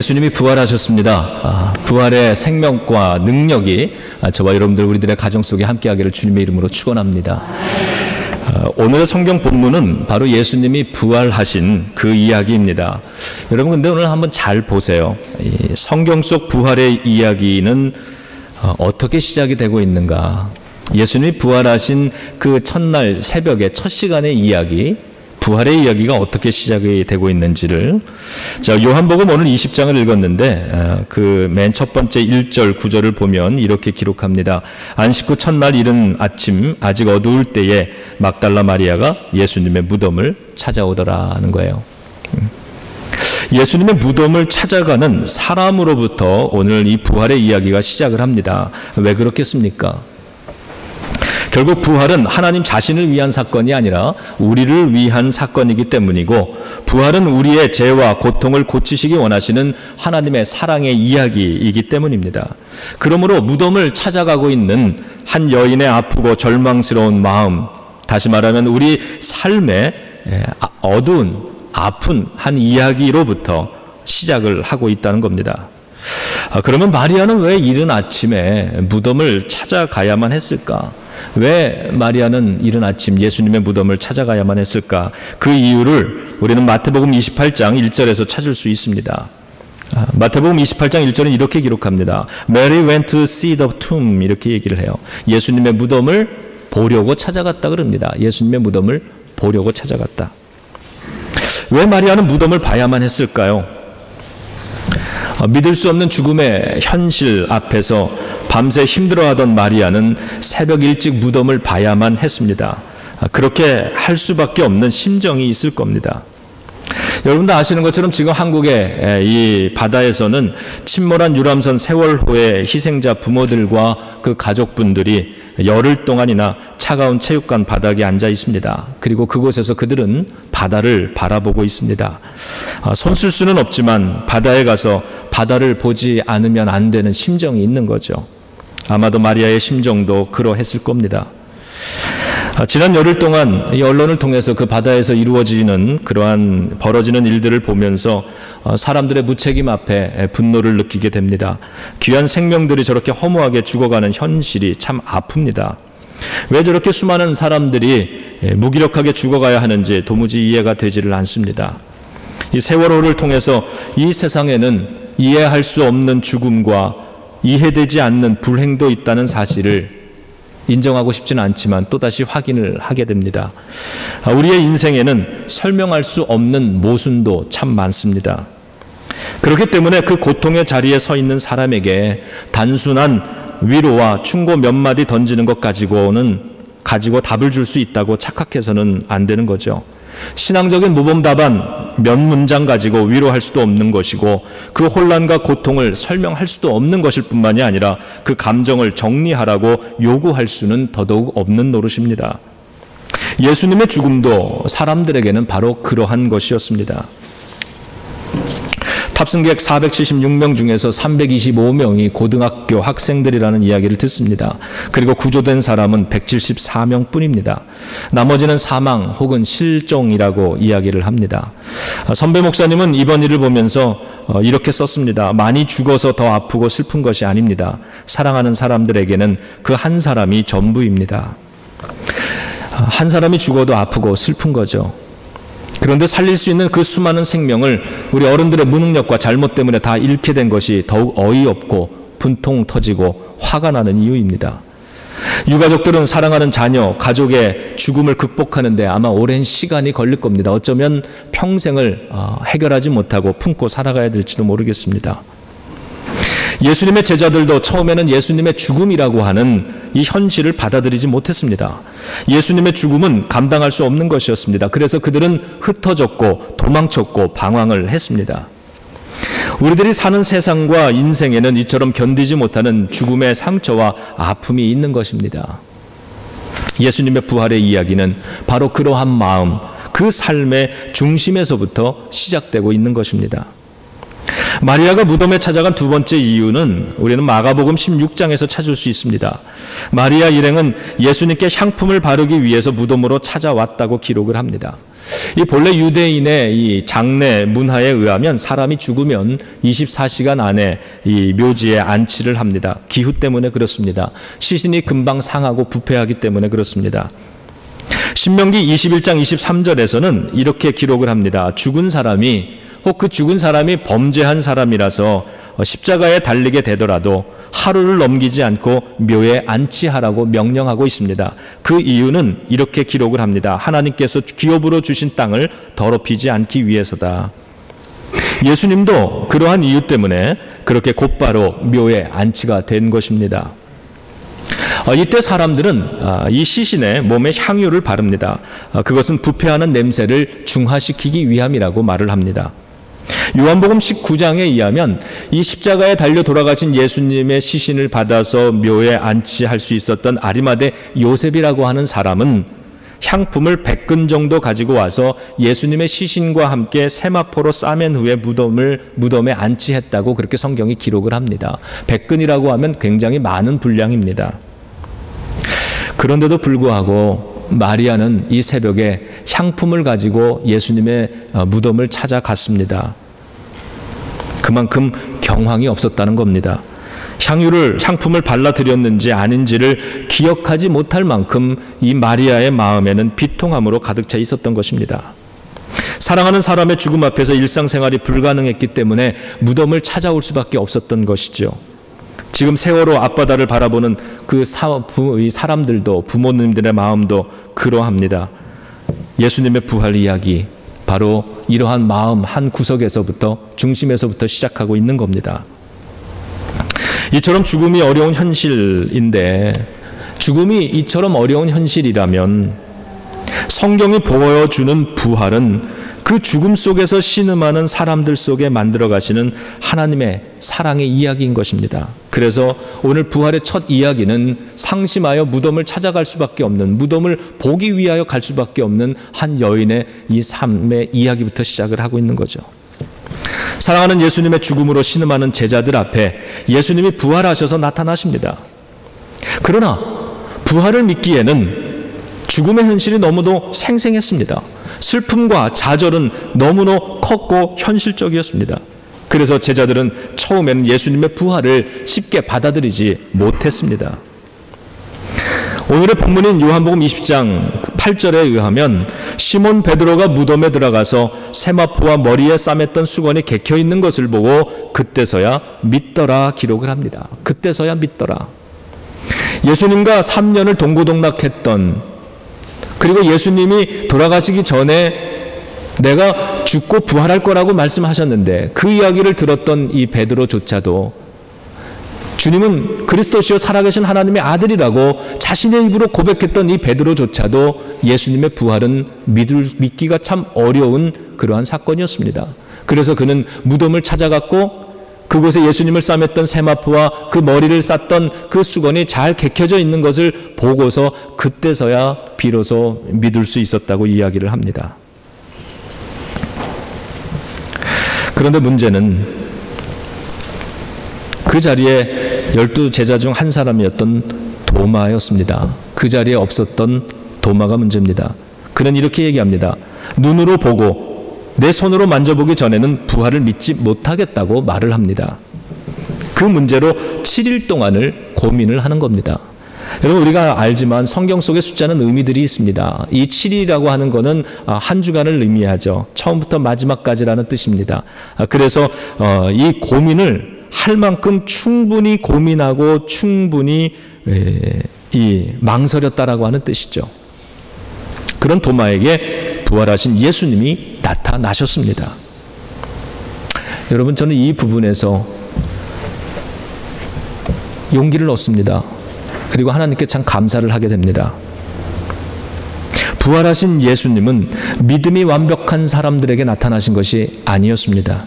예수님이 부활하셨습니다. 부활의 생명과 능력이 저와 여러분들 우리들의 가정 속에 함께하기를 주님의 이름으로 축원합니다. 오늘의 성경 본문은 바로 예수님이 부활하신 그 이야기입니다. 여러분 근데 오늘 한번 잘 보세요. 이 성경 속 부활의 이야기는 어떻게 시작이 되고 있는가? 예수님이 부활하신 그 첫날 새벽의 첫 시간의 이야기, 부활의 이야기가 어떻게 시작이 되고 있는지를, 자, 요한복음 오늘 20장을 읽었는데 그 맨 첫 번째 1절 9절을 보면 이렇게 기록합니다. 안식 후 첫날 이른 아침 아직 어두울 때에 막달라 마리아가 예수님의 무덤을 찾아오더라는 거예요. 예수님의 무덤을 찾아가는 사람으로부터 오늘 이 부활의 이야기가 시작을 합니다. 왜 그렇겠습니까? 결국 부활은 하나님 자신을 위한 사건이 아니라 우리를 위한 사건이기 때문이고, 부활은 우리의 죄와 고통을 고치시기 원하시는 하나님의 사랑의 이야기이기 때문입니다. 그러므로 무덤을 찾아가고 있는 한 여인의 아프고 절망스러운 마음, 다시 말하면 우리 삶의 어두운 아픈 한 이야기로부터 시작을 하고 있다는 겁니다. 그러면 마리아는 왜 이른 아침에 무덤을 찾아가야만 했을까? 왜 마리아는 이른 아침 예수님의 무덤을 찾아가야만 했을까? 그 이유를 우리는 마태복음 28장 1절에서 찾을 수 있습니다. 마태복음 28장 1절은 이렇게 기록합니다. Mary went to see the tomb, 이렇게 얘기를 해요. 예수님의 무덤을 보려고 찾아갔다 그럽니다. 예수님의 무덤을 보려고 찾아갔다. 왜 마리아는 무덤을 봐야만 했을까요? 믿을 수 없는 죽음의 현실 앞에서 밤새 힘들어하던 마리아는 새벽 일찍 무덤을 봐야만 했습니다. 그렇게 할 수밖에 없는 심정이 있을 겁니다. 여러분도 아시는 것처럼 지금 한국의 이 바다에서는 침몰한 유람선 세월호의 희생자 부모들과 그 가족분들이 열흘 동안이나 차가운 체육관 바닥에 앉아 있습니다. 그리고 그곳에서 그들은 바다를 바라보고 있습니다. 손 쓸 수는 없지만 바다에 가서 바다를 보지 않으면 안 되는 심정이 있는 거죠. 아마도 마리아의 심정도 그러했을 겁니다. 지난 열흘 동안 이 언론을 통해서 그 바다에서 이루어지는 그러한 벌어지는 일들을 보면서 사람들의 무책임 앞에 분노를 느끼게 됩니다. 귀한 생명들이 저렇게 허무하게 죽어가는 현실이 참 아픕니다. 왜 저렇게 수많은 사람들이 무기력하게 죽어가야 하는지 도무지 이해가 되지를 않습니다. 이 세월호를 통해서 이 세상에는 이해할 수 없는 죽음과 이해되지 않는 불행도 있다는 사실을 인정하고 싶지는 않지만 또다시 확인을 하게 됩니다. 우리의 인생에는 설명할 수 없는 모순도 참 많습니다. 그렇기 때문에 그 고통의 자리에 서 있는 사람에게 단순한 위로와 충고 몇 마디 던지는 것 가지고 답을 줄 수 있다고 착각해서는 안 되는 거죠. 신앙적인 모범답안 몇 문장 가지고 위로할 수도 없는 것이고, 그 혼란과 고통을 설명할 수도 없는 것일 뿐만이 아니라 그 감정을 정리하라고 요구할 수는 더더욱 없는 노릇입니다. 예수님의 죽음도 사람들에게는 바로 그러한 것이었습니다. 탑승객 476명 중에서 325명이 고등학교 학생들이라는 이야기를 듣습니다. 그리고 구조된 사람은 174명 뿐입니다. 나머지는 사망 혹은 실종이라고 이야기를 합니다. 선배 목사님은 이번 일을 보면서 이렇게 썼습니다. 많이 죽어서 더 아프고 슬픈 것이 아닙니다. 사랑하는 사람들에게는 그 한 사람이 전부입니다. 한 사람이 죽어도 아프고 슬픈 거죠. 그런데 살릴 수 있는 그 수많은 생명을 우리 어른들의 무능력과 잘못 때문에 다 잃게 된 것이 더욱 어이없고 분통 터지고 화가 나는 이유입니다. 유가족들은 사랑하는 자녀, 가족의 죽음을 극복하는데 아마 오랜 시간이 걸릴 겁니다. 어쩌면 평생을 해결하지 못하고 품고 살아가야 될지도 모르겠습니다. 예수님의 제자들도 처음에는 예수님의 죽음이라고 하는 이 현실을 받아들이지 못했습니다. 예수님의 죽음은 감당할 수 없는 것이었습니다. 그래서 그들은 흩어졌고 도망쳤고 방황을 했습니다. 우리들이 사는 세상과 인생에는 이처럼 견디지 못하는 죽음의 상처와 아픔이 있는 것입니다. 예수님의 부활의 이야기는 바로 그러한 마음, 그 삶의 중심에서부터 시작되고 있는 것입니다. 마리아가 무덤에 찾아간 두 번째 이유는 우리는 마가복음 16장에서 찾을 수 있습니다. 마리아 일행은 예수님께 향품을 바르기 위해서 무덤으로 찾아왔다고 기록을 합니다. 이 본래 유대인의 이 장례 문화에 의하면 사람이 죽으면 24시간 안에 이 묘지에 안치를 합니다. 기후 때문에 그렇습니다. 시신이 금방 상하고 부패하기 때문에 그렇습니다. 신명기 21장 23절에서는 이렇게 기록을 합니다. 죽은 사람이 혹 그 죽은 사람이 범죄한 사람이라서 십자가에 달리게 되더라도 하루를 넘기지 않고 묘에 안치하라고 명령하고 있습니다. 그 이유는 이렇게 기록을 합니다. 하나님께서 기업으로 주신 땅을 더럽히지 않기 위해서다. 예수님도 그러한 이유 때문에 그렇게 곧바로 묘에 안치가 된 것입니다. 이때 사람들은 이 시신의 몸에 향유를 바릅니다. 그것은 부패하는 냄새를 중화시키기 위함이라고 말을 합니다. 요한복음 19장에 의하면 이 십자가에 달려 돌아가신 예수님의 시신을 받아서 묘에 안치할 수 있었던 아리마대 요셉이라고 하는 사람은 향품을 100근 정도 가지고 와서 예수님의 시신과 함께 세마포로 싸맨 후에 무덤에 안치했다고 그렇게 성경이 기록을 합니다. 100근이라고 하면 굉장히 많은 분량입니다. 그런데도 불구하고 마리아는 이 새벽에 향품을 가지고 예수님의 무덤을 찾아갔습니다. 그만큼 경황이 없었다는 겁니다. 향품을 발라드렸는지 아닌지를 기억하지 못할 만큼 이 마리아의 마음에는 비통함으로 가득 차 있었던 것입니다. 사랑하는 사람의 죽음 앞에서 일상생활이 불가능했기 때문에 무덤을 찾아올 수밖에 없었던 것이죠. 지금 세월호 앞바다를 바라보는 그 사람들도, 부모님들의 마음도 그러합니다. 예수님의 부활 이야기, 바로 이러한 마음 한 구석에서부터, 중심에서부터 시작하고 있는 겁니다. 이처럼 죽음이 어려운 현실인데, 죽음이 이처럼 어려운 현실이라면 성경이 보여주는 부활은 그 죽음 속에서 신음하는 사람들 속에 만들어 가시는 하나님의 사랑의 이야기인 것입니다. 그래서 오늘 부활의 첫 이야기는 상심하여 무덤을 찾아갈 수밖에 없는, 무덤을 보기 위하여 갈 수밖에 없는 한 여인의 이 삶의 이야기부터 시작을 하고 있는 거죠. 사랑하는 예수님의 죽음으로 신음하는 제자들 앞에 예수님이 부활하셔서 나타나십니다. 그러나 부활을 믿기에는 죽음의 현실이 너무도 생생했습니다. 슬픔과 좌절은 너무나 컸고 현실적이었습니다. 그래서 제자들은 처음에는 예수님의 부활을 쉽게 받아들이지 못했습니다. 오늘의 본문인 요한복음 20장 8절에 의하면 시몬 베드로가 무덤에 들어가서 세마포와 머리에 싸맸던 수건이 개켜 있는 것을 보고 그때서야 믿더라 기록을 합니다. 그때서야 믿더라. 예수님과 3년을 동고동락했던, 그리고 예수님이 돌아가시기 전에 내가 죽고 부활할 거라고 말씀하셨는데 그 이야기를 들었던 이 베드로조차도 주님은 그리스도시요 살아계신 하나님의 아들이라고 자신의 입으로 고백했던 이 베드로조차도 예수님의 부활은 믿기가 참 어려운 그러한 사건이었습니다. 그래서 그는 무덤을 찾아갔고 그곳에 예수님을 싸맸던 세마포와 그 머리를 쌌던 그 수건이 잘 개켜져 있는 것을 보고서 그때서야 비로소 믿을 수 있었다고 이야기를 합니다. 그런데 문제는 그 자리에 12제자 중 한 사람이었던 도마였습니다. 그 자리에 없었던 도마가 문제입니다. 그는 이렇게 얘기합니다. 눈으로 보고 내 손으로 만져보기 전에는 부활을 믿지 못하겠다고 말을 합니다. 그 문제로 7일 동안을 고민을 하는 겁니다. 여러분, 우리가 알지만 성경 속의 숫자는 의미들이 있습니다. 이 7일이라고 하는 것은 한 주간을 의미하죠. 처음부터 마지막까지라는 뜻입니다. 그래서 이 고민을 할 만큼 충분히 고민하고 충분히 망설였다라고 하는 뜻이죠. 그런 도마에게 부활하신 예수님이 나타나셨습니다. 여러분, 저는 이 부분에서 용기를 얻습니다. 그리고 하나님께 참 감사를 하게 됩니다. 부활하신 예수님은 믿음이 완벽한 사람들에게 나타나신 것이 아니었습니다.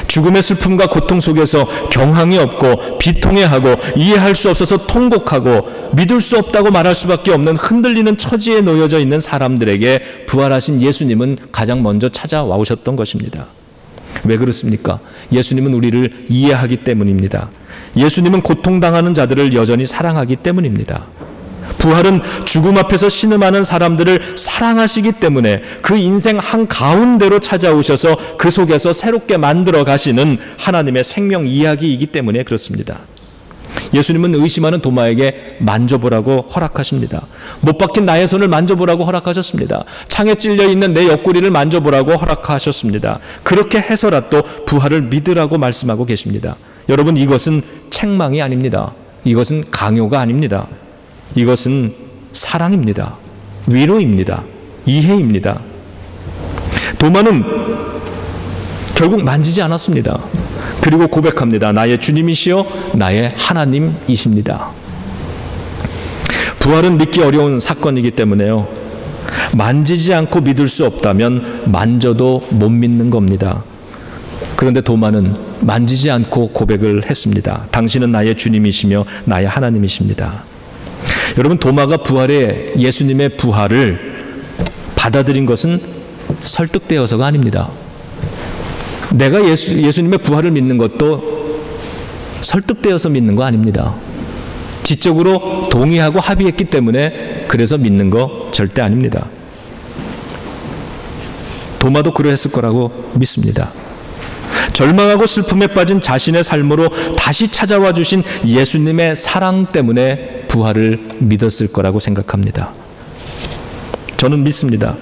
죽음의 슬픔과 고통 속에서 경항이 없고 비통해하고 이해할 수 없어서 통곡하고 믿을 수 없다고 말할 수밖에 없는 흔들리는 처지에 놓여져 있는 사람들에게 부활하신 예수님은 가장 먼저 찾아와 오셨던 것입니다. 왜 그렇습니까? 예수님은 우리를 이해하기 때문입니다. 예수님은 고통당하는 자들을 여전히 사랑하기 때문입니다. 부활은 죽음 앞에서 신음하는 사람들을 사랑하시기 때문에 그 인생 한가운데로 찾아오셔서 그 속에서 새롭게 만들어 가시는 하나님의 생명 이야기이기 때문에 그렇습니다. 예수님은 의심하는 도마에게 만져보라고 허락하십니다. 못 박힌 나의 손을 만져보라고 허락하셨습니다. 창에 찔려 있는 내 옆구리를 만져보라고 허락하셨습니다. 그렇게 해서라도 부활을 믿으라고 말씀하고 계십니다. 여러분, 이것은 책망이 아닙니다. 이것은 강요가 아닙니다. 이것은 사랑입니다. 위로입니다. 이해입니다. 도마는 결국 만지지 않았습니다. 그리고 고백합니다. 나의 주님이시여 나의 하나님이십니다. 부활은 믿기 어려운 사건이기 때문에요, 만지지 않고 믿을 수 없다면 만져도 못 믿는 겁니다. 그런데 도마는 만지지 않고 고백을 했습니다. 당신은 나의 주님이시며 나의 하나님이십니다. 여러분, 도마가 예수님의 부활을 받아들인 것은 설득되어서가 아닙니다. 내가 예수님의 부활을 믿는 것도 설득되어서 믿는 거 아닙니다. 지적으로 동의하고 합의했기 때문에 그래서 믿는 거 절대 아닙니다. 도마도 그러했을 거라고 믿습니다. 절망하고 슬픔에 빠진 자신의 삶으로 다시 찾아와 주신 예수님의 사랑 때문에 부활을 믿었을 거라고 생각합니다. 저는 믿습니다.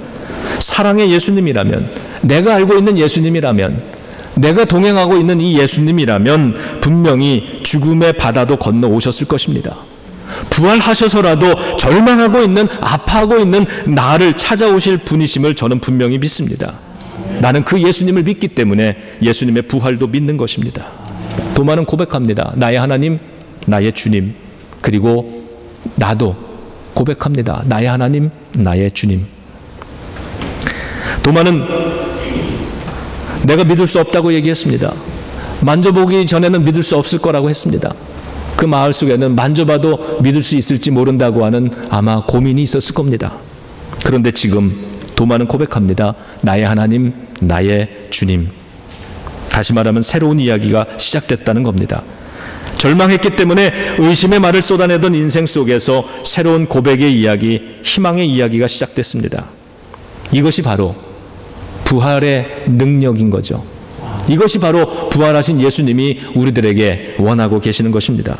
사랑의 예수님이라면, 내가 알고 있는 예수님이라면, 내가 동행하고 있는 이 예수님이라면 분명히 죽음의 바다도 건너 오셨을 것입니다. 부활하셔서라도 절망하고 있는, 아파하고 있는 나를 찾아오실 분이심을 저는 분명히 믿습니다. 나는 그 예수님을 믿기 때문에 예수님의 부활도 믿는 것입니다. 도마는 고백합니다. 나의 하나님, 나의 주님. 그리고 나도 고백합니다. 나의 하나님, 나의 주님. 도마는 내가 믿을 수 없다고 얘기했습니다. 만져보기 전에는 믿을 수 없을 거라고 했습니다. 그 마을 속에는 만져봐도 믿을 수 있을지 모른다고 하는 아마 고민이 있었을 겁니다. 그런데 지금 도마는 고백합니다. 나의 하나님, 나의 주님. 다시 말하면 새로운 이야기가 시작됐다는 겁니다. 절망했기 때문에 의심의 말을 쏟아내던 인생 속에서 새로운 고백의 이야기, 희망의 이야기가 시작됐습니다. 이것이 바로 부활의 능력인 거죠. 이것이 바로 부활하신 예수님이 우리들에게 원하고 계시는 것입니다.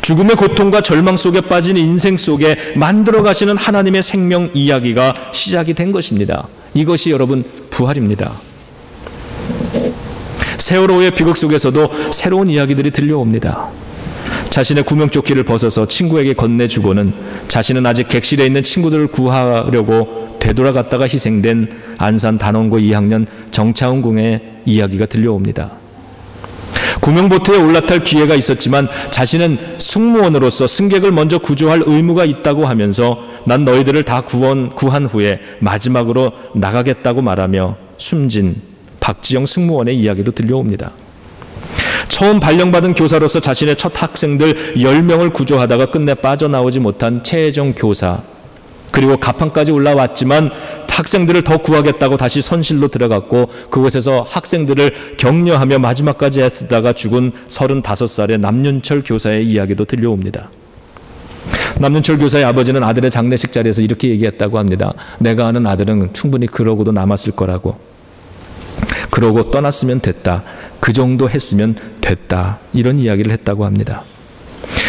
죽음의 고통과 절망 속에 빠진 인생 속에 만들어 가시는 하나님의 생명 이야기가 시작이 된 것입니다. 이것이 여러분 부활입니다. 세월호의 비극 속에서도 새로운 이야기들이 들려옵니다. 자신의 구명조끼를 벗어서 친구에게 건네주고는 자신은 아직 객실에 있는 친구들을 구하려고 되돌아갔다가 희생된 안산 단원고 2학년 정차훈 군의 이야기가 들려옵니다. 구명보트에 올라탈 기회가 있었지만 자신은 승무원으로서 승객을 먼저 구조할 의무가 있다고 하면서 난 너희들을 다 구한 후에 마지막으로 나가겠다고 말하며 숨진 박지영 승무원의 이야기도 들려옵니다. 처음 발령받은 교사로서 자신의 첫 학생들 10명을 구조하다가 끝내 빠져나오지 못한 최혜정 교사, 그리고 가판까지 올라왔지만 학생들을 더 구하겠다고 다시 선실로 들어갔고 그곳에서 학생들을 격려하며 마지막까지 애쓰다가 죽은 35살의 남윤철 교사의 이야기도 들려옵니다. 남윤철 교사의 아버지는 아들의 장례식 자리에서 이렇게 얘기했다고 합니다. 내가 아는 아들은 충분히 그러고도 남았을 거라고. 그러고 떠났으면 됐다. 그 정도 했으면 됐다. 이런 이야기를 했다고 합니다.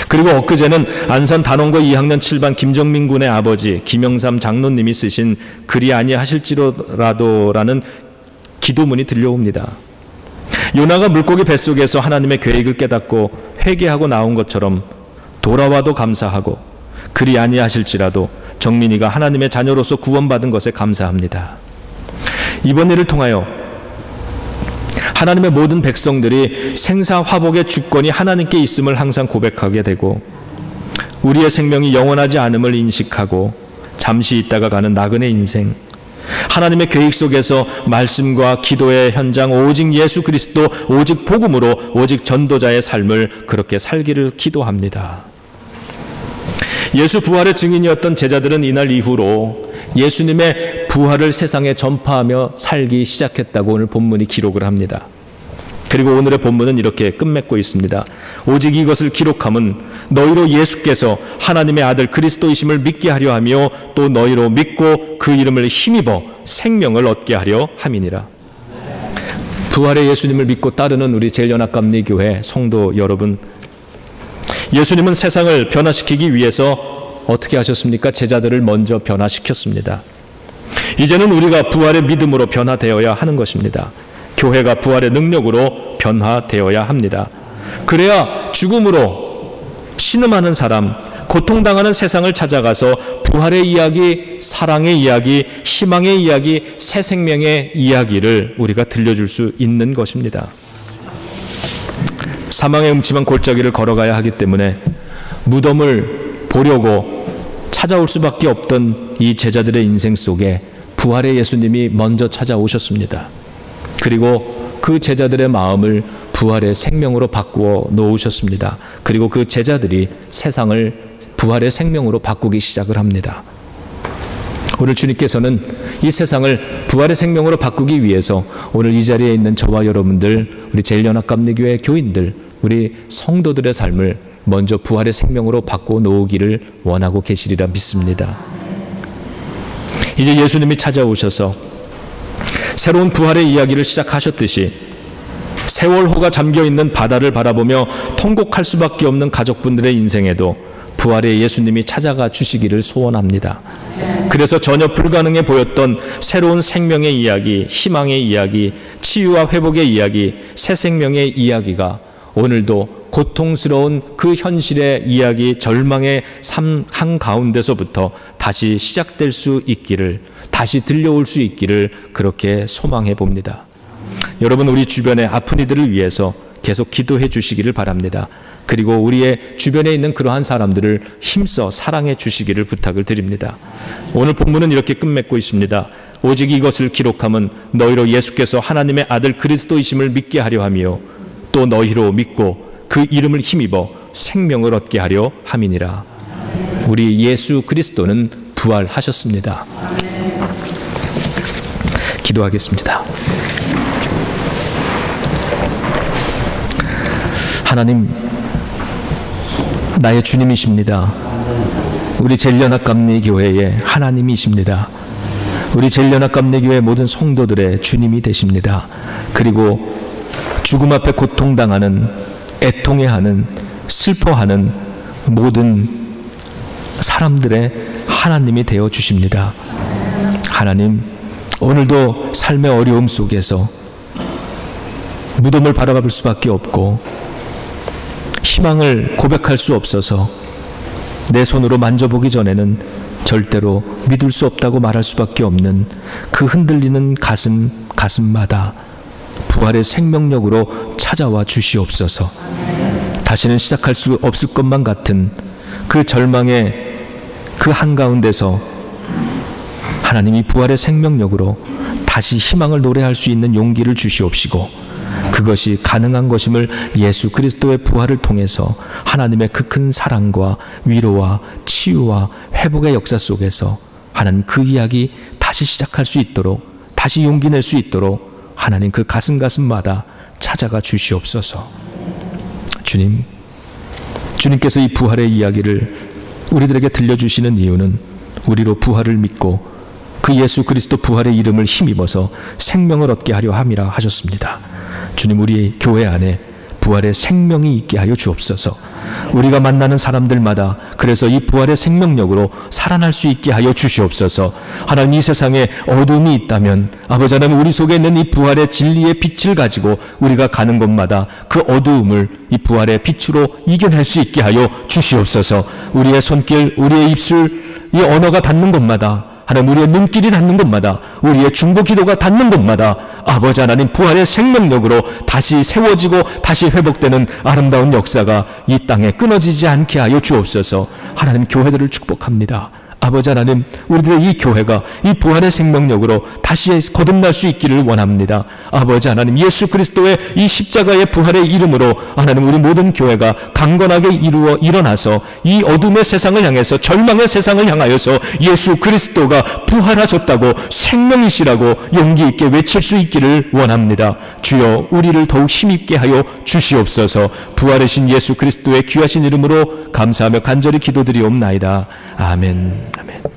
그리고 엊그제는 안산 단원고 2학년 7반 김정민 군의 아버지 김영삼 장로님이 쓰신 그리 아니하실지라도라는 기도문이 들려옵니다. 요나가 물고기 뱃속에서 하나님의 계획을 깨닫고 회개하고 나온 것처럼 돌아와도 감사하고 그리 아니하실지라도 정민이가 하나님의 자녀로서 구원받은 것에 감사합니다. 이번 일을 통하여 하나님의 모든 백성들이 생사화복의 주권이 하나님께 있음을 항상 고백하게 되고 우리의 생명이 영원하지 않음을 인식하고 잠시 있다가 가는 나그네 인생, 하나님의 계획 속에서 말씀과 기도의 현장, 오직 예수 그리스도, 오직 복음으로, 오직 전도자의 삶을 그렇게 살기를 기도합니다. 예수 부활의 증인이었던 제자들은 이날 이후로 예수님의 부활을 세상에 전파하며 살기 시작했다고 오늘 본문이 기록을 합니다. 그리고 오늘의 본문은 이렇게 끝맺고 있습니다. 오직 이것을 기록함은 너희로 예수께서 하나님의 아들 그리스도이심을 믿게 하려 하며 또 너희로 믿고 그 이름을 힘입어 생명을 얻게 하려 함이니라. 부활의 예수님을 믿고 따르는 우리 제일연합감리교회 성도 여러분, 예수님은 세상을 변화시키기 위해서 어떻게 하셨습니까? 제자들을 먼저 변화시켰습니다. 이제는 우리가 부활의 믿음으로 변화되어야 하는 것입니다. 교회가 부활의 능력으로 변화되어야 합니다. 그래야 죽음으로 신음하는 사람, 고통당하는 세상을 찾아가서 부활의 이야기, 사랑의 이야기, 희망의 이야기, 새 생명의 이야기를 우리가 들려줄 수 있는 것입니다. 사망의 음침한 골짜기를 걸어가야 하기 때문에 무덤을 보려고 찾아올 수밖에 없던 이 제자들의 인생 속에 부활의 예수님이 먼저 찾아오셨습니다. 그리고 그 제자들의 마음을 부활의 생명으로 바꾸어 놓으셨습니다. 그리고 그 제자들이 세상을 부활의 생명으로 바꾸기 시작을 합니다. 오늘 주님께서는 이 세상을 부활의 생명으로 바꾸기 위해서 오늘 이 자리에 있는 저와 여러분들, 우리 제일연합감리교회 교인들, 우리 성도들의 삶을 먼저 부활의 생명으로 바꾸어 놓으기를 원하고 계시리라 믿습니다. 이제 예수님이 찾아오셔서 새로운 부활의 이야기를 시작하셨듯이 세월호가 잠겨있는 바다를 바라보며 통곡할 수밖에 없는 가족분들의 인생에도 부활의 예수님이 찾아가 주시기를 소원합니다. 그래서 전혀 불가능해 보였던 새로운 생명의 이야기, 희망의 이야기, 치유와 회복의 이야기, 새 생명의 이야기가 오늘도 고통스러운 그 현실의 이야기, 절망의 삶 한가운데서부터 다시 시작될 수 있기를, 다시 들려올 수 있기를 그렇게 소망해 봅니다. 여러분, 우리 주변의 아픈 이들을 위해서 계속 기도해 주시기를 바랍니다. 그리고 우리의 주변에 있는 그러한 사람들을 힘써 사랑해 주시기를 부탁을 드립니다. 오늘 본문은 이렇게 끝맺고 있습니다. 오직 이것을 기록함은 너희로 예수께서 하나님의 아들 그리스도이심을 믿게 하려 하며 또 너희로 믿고 그 이름을 힘입어 생명을 얻게 하려 함이니라. 우리 예수 그리스도는 부활하셨습니다. 기도하겠습니다. 하나님, 나의 주님이십니다. 우리 제일연합감리교회의 하나님이십니다. 우리 제일연합감리교회 모든 성도들의 주님이 되십니다. 그리고 죽음 앞에 고통당하는, 애통해하는, 슬퍼하는 모든 사람들의 하나님이 되어 주십니다. 하나님, 오늘도 삶의 어려움 속에서 무덤을 바라볼 수밖에 없고 희망을 고백할 수 없어서 내 손으로 만져보기 전에는 절대로 믿을 수 없다고 말할 수밖에 없는 그 흔들리는 가슴마다 부활의 생명력으로 찾아와 주시옵소서. 다시는 시작할 수 없을 것만 같은 그 절망의 그 한가운데서 하나님이 부활의 생명력으로 다시 희망을 노래할 수 있는 용기를 주시옵시고, 그것이 가능한 것임을 예수 그리스도의 부활을 통해서 하나님의 그 큰 사랑과 위로와 치유와 회복의 역사 속에서 하나님 그 이야기 다시 시작할 수 있도록, 다시 용기 낼 수 있도록 하나님 그 가슴마다 찾아가 주시옵소서. 주님께서 이 부활의 이야기를 우리들에게 들려주시는 이유는 우리로 부활을 믿고 그 예수 그리스도 부활의 이름을 힘입어서 생명을 얻게 하려 함이라 하셨습니다. 주님, 우리 교회 안에 부활의 생명이 있게 하여 주옵소서. 우리가 만나는 사람들마다 그래서 이 부활의 생명력으로 살아날 수 있게 하여 주시옵소서. 하나님, 이 세상에 어둠이 있다면 아버지 하나님, 우리 속에 있는 이 부활의 진리의 빛을 가지고 우리가 가는 곳마다 그 어두움을 이 부활의 빛으로 이겨낼 수 있게 하여 주시옵소서. 우리의 손길, 우리의 입술, 이 언어가 닿는 곳마다, 하나님, 우리의 눈길이 닿는 곳마다, 우리의 중보 기도가 닿는 곳마다 아버지 하나님 부활의 생명력으로 다시 세워지고 다시 회복되는 아름다운 역사가 이 땅에 끊어지지 않게 하여 주옵소서. 하나님, 교회들을 축복합니다. 아버지 하나님, 우리들의 이 교회가 이 부활의 생명력으로 다시 거듭날 수 있기를 원합니다. 아버지 하나님, 예수 그리스도의 이 십자가의 부활의 이름으로 하나님, 우리 모든 교회가 강건하게 일어나서 이 어둠의 세상을 향해서, 절망의 세상을 향하여서 예수 그리스도가 부활하셨다고, 생명이시라고 용기 있게 외칠 수 있기를 원합니다. 주여, 우리를 더욱 힘있게 하여 주시옵소서. 부활하신 예수 그리스도의 귀하신 이름으로 감사하며 간절히 기도드리옵나이다. 아멘. 아멘.